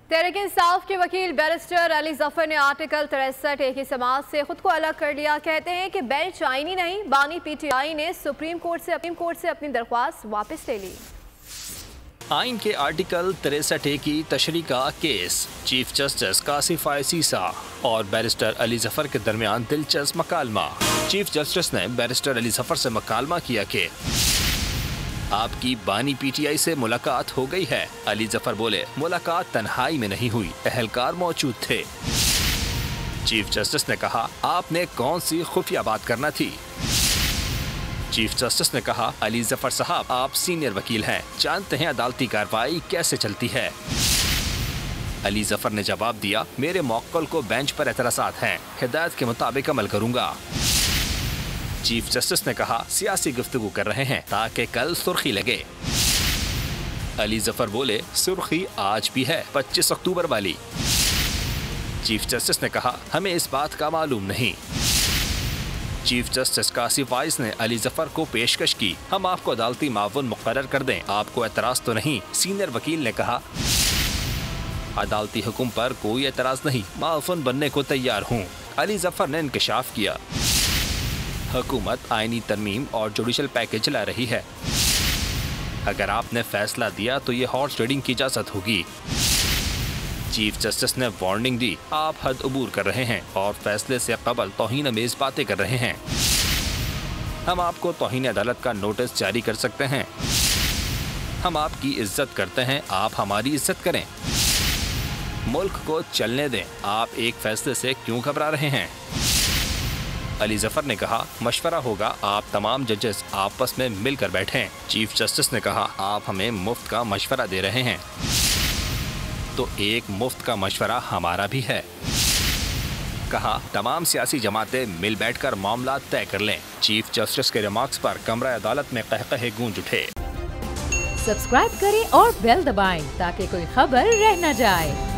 तहरीक इंसाफ के वकील बैरिस्टर अली जफर ने आर्टिकल 63A की समाअत से खुद को अलग कर लिया। कहते हैं कि बेंच आईनी नहीं, बानी PTI ने सुप्रीम कोर्ट से अपनी दरख्वास्त वापस ले ली। आइन के आर्टिकल 63A की तशरीह का केस चीफ जस्टिस कासिफ सीसा और बैरिस्टर अली जफर के दरमियान दिलचस्प मकालमा। चीफ जस्टिस ने बैरिस्टर अली जफर से मकालमा किया कि आपकी बानी PTI से मुलाकात हो गई है। अली जफर बोले, मुलाकात तन्हाई में नहीं हुई, अहलकार मौजूद थे। चीफ जस्टिस ने कहा, आपने कौन सी खुफिया बात करना थी। चीफ जस्टिस ने कहा, अली जफर साहब, आप सीनियर वकील हैं, जानते हैं अदालती कार्रवाई कैसे चलती है। अली जफर ने जवाब दिया, मेरे मौक्कल को बेंच पर एतराज़ात हैं, हिदायत के मुताबिक अमल करूंगा। चीफ जस्टिस ने कहा, सियासी गुफ्तगू कर रहे हैं ताकि कल सुर्खी लगे। अली जफर बोले, सुर्खी आज भी है, 25 अक्टूबर वाली। चीफ जस्टिस ने कहा, हमें इस बात का मालूम नहीं। चीफ जस्टिस कासिफ वाइस ने अली जफर को पेशकश की, हम आपको अदालती मावन मुकर्रर कर दें, आपको एतराज तो नहीं। सीनियर वकील ने कहा, अदालती हुक्म पर कोई एतराज नहीं, मावन बनने को तैयार हूँ। अली जफर ने इंकशाफ किया, हुकूमत आईनी तरमीम और जुडिशल पैकेज ला रही है, अगर आपने फैसला दिया तो ये हॉर्स ट्रेडिंग की इजाजत होगी। चीफ जस्टिस ने वार्निंग दी, आप हद अबूर कर रहे हैं और फैसले से कबल तौहीन अमेज बातें कर रहे हैं। हम आपको तौहीन अदालत का नोटिस जारी कर सकते हैं। हम आपकी इज्जत करते हैं, आप हमारी इज्जत करें। मुल्क को चलने दें, आप एक फैसले से क्यों घबरा रहे हैं। अली जफर ने कहा, मशवरा होगा, आप तमाम जजेस आपस में मिलकर बैठें। चीफ जस्टिस ने कहा, आप हमें मुफ्त का मशवरा दे रहे हैं, तो एक मुफ्त का मशवरा हमारा भी है। कहा, तमाम सियासी जमातें मिल बैठकर मामला तय कर लें। चीफ जस्टिस के रिमार्क्स पर कमरा अदालत में कहकहे गूंज उठे। सब्सक्राइब करें और बेल दबाएं ताकि कोई खबर रह न जाए।